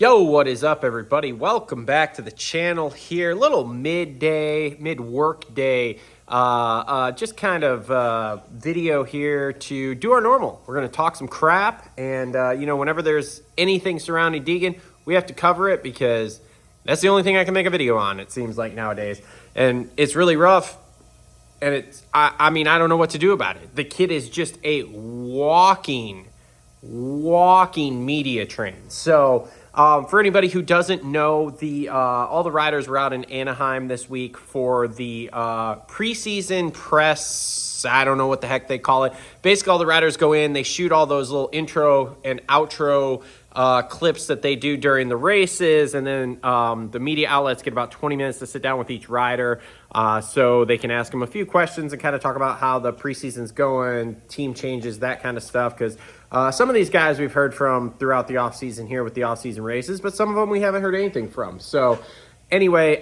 Yo, what is up, everybody? Welcome back to the channel here. Little mid-work day, just kind of video here to do our normal. We're going to talk some crap, and whenever there's anything surrounding Deegan, we have to cover it because that's the only thing I can make a video on, it seems like nowadays. And it's really rough, and I don't know what to do about it. The kid is just a walking media train. So for anybody who doesn't know, all the riders were out in Anaheim this week for the preseason press. I don't know what the heck they call it. Basically, all the riders go in, they shoot all those little intro and outro clips that they do during the races, and then the media outlets get about 20 minutes to sit down with each rider so they can ask them a few questions and kind of talk about how the preseason's going, team changes, that kind of stuff, because some of these guys we've heard from throughout the offseason here with the offseason races, but some of them we haven't heard anything from. So anyway,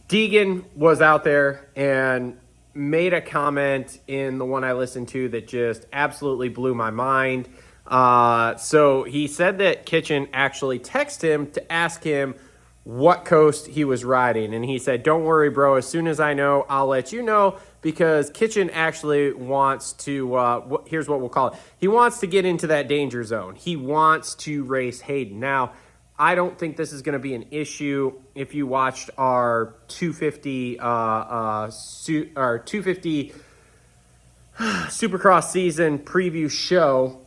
Deegan was out there and made a comment in the one I listened to that just absolutely blew my mind. So he said that Kitchen actually texted him to ask him what coast he was riding. And he said, "Don't worry, bro. As soon as I know, I'll let you know," because Kitchen actually wants to, here's what we'll call it. He wants to get into that danger zone. He wants to race Haiden. Now, I don't think this is going to be an issue. If you watched our 250 Supercross season preview show,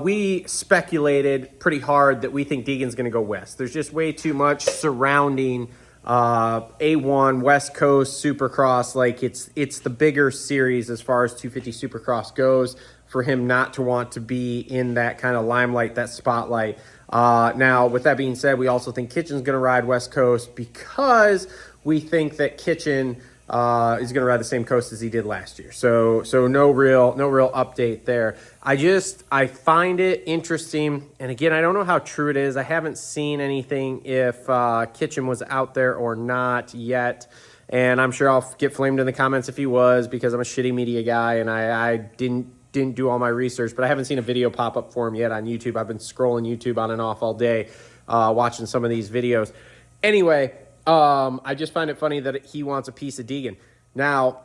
we speculated pretty hard that we think Deegan's going to go west. There's just way too much surrounding A1 West Coast Supercross. Like it's the bigger series as far as 250 Supercross goes for him not to want to be in that kind of limelight, that spotlight. Now, with that being said, we also think Kitchen's going to ride West Coast because we think that Kitchen is going to ride the same coast as he did last year. So no real update there. I find it interesting. And again, I don't know how true it is. I haven't seen anything if Kitchen was out there or not yet. And I'm sure I'll get flamed in the comments if he was, because I'm a shitty media guy and I didn't do all my research, but I haven't seen a video pop up for him yet on YouTube. I've been scrolling YouTube on and off all day, watching some of these videos. Anyway, I just find it funny that he wants a piece of Deegan. Now,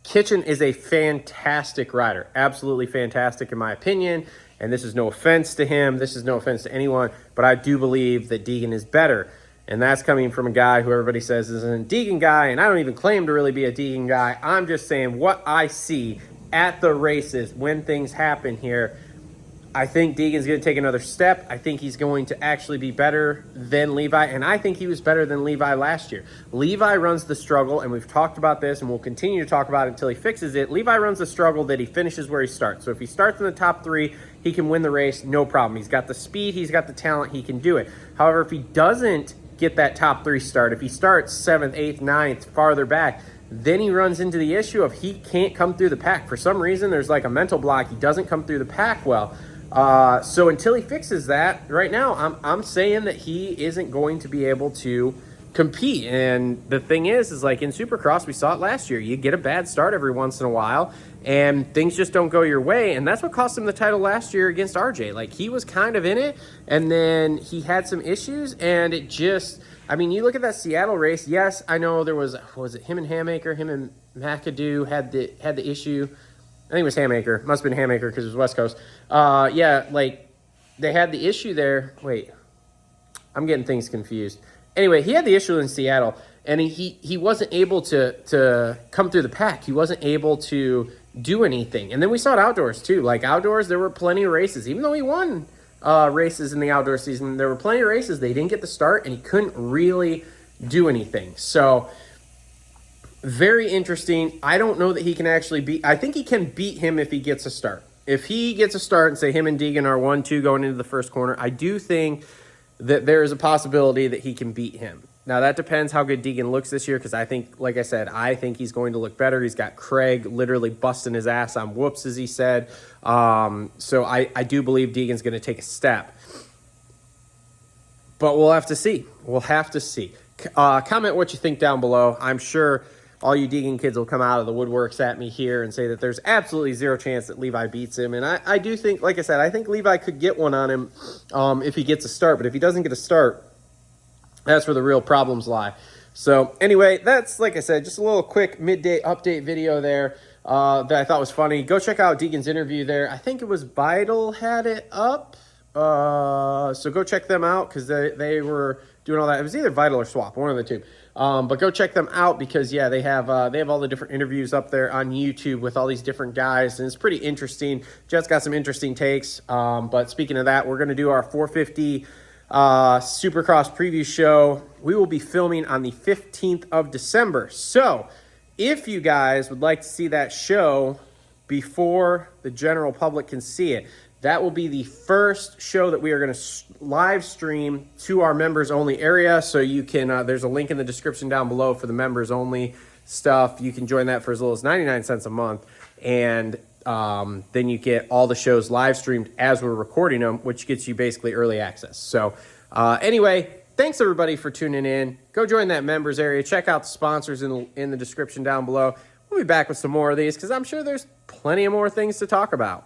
Kitchen is a fantastic rider, absolutely fantastic in my opinion, and this is no offense to him, this is no offense to anyone, but I do believe that Deegan is better, and that's coming from a guy who everybody says isn't a Deegan guy, and I don't even claim to really be a Deegan guy. I'm just saying what I see at the races when things happen here. I think Deegan's going to take another step. I think he's going to actually be better than Levi, and I think he was better than Levi last year. Levi runs the struggle, and we've talked about this, and we'll continue to talk about it until he fixes it. Levi runs the struggle that he finishes where he starts. So if he starts in the top three, he can win the race, no problem. He's got the speed, he's got the talent, he can do it. However, if he doesn't get that top three start, if he starts 7th, 8th, 9th, farther back, then he runs into the issue of he can't come through the pack. For some reason, there's like a mental block. He doesn't come through the pack well. So until he fixes that, right now, I'm saying that he isn't going to be able to compete. And the thing is like in Supercross, we saw it last year. You get a bad start every once in a while, and things just don't go your way. And that's what cost him the title last year against RJ. Like, he was kind of in it, and then he had some issues, and it just... I mean, you look at that Seattle race. Yes, I know there was it him and Hammaker, him and McAdoo had the issue. I think it was Hammaker. Must have been Hammaker because it was West Coast. Yeah, like they had the issue there. Wait, I'm getting things confused. Anyway, he had the issue in Seattle, and he wasn't able to come through the pack. He wasn't able to do anything. And then we saw it outdoors too. Like outdoors, there were plenty of races, even though he won races in the outdoor season. There were plenty of races they didn't get the start, and he couldn't really do anything. So very interesting. I don't know that he can actually beat... I think he can beat him if he gets a start. If he gets a start and say him and Deegan are 1-2 going into the first corner, I do think that there is a possibility that he can beat him. Now, that depends how good Deegan looks this year, because I think, like I said, I think he's going to look better. He's got Craig literally busting his ass on whoops, as he said. So I do believe Deegan's going to take a step. But we'll have to see. We'll have to see. Comment what you think down below. I'm sure all you Deegan kids will come out of the woodworks at me here and say that there's absolutely zero chance that Levi beats him. And I do think, like I said, I think Levi could get one on him if he gets a start. But if he doesn't get a start, that's where the real problems lie. So anyway, that's, like I said, just a little quick midday update video there that I thought was funny. Go check out Deegan's interview there. I think it was Vital had it up. So go check them out because they were doing all that. It was either Vital or Swap, one of the two. But go check them out because, yeah, they have all the different interviews up there on YouTube with all these different guys, and it's pretty interesting. Jet's got some interesting takes. But speaking of that, we're going to do our 450 Supercross preview show. We will be filming on the 15th of December. So if you guys would like to see that show before the general public can see it, that will be the first show that we are going to live stream to our members only area. So you can, there's a link in the description down below for the members only stuff. You can join that for as little as 99 cents a month. And then you get all the shows live streamed as we're recording them, which gets you basically early access. So anyway, thanks everybody for tuning in. Go join that members area. Check out the sponsors in the description down below. We'll be back with some more of these because I'm sure there's plenty of more things to talk about.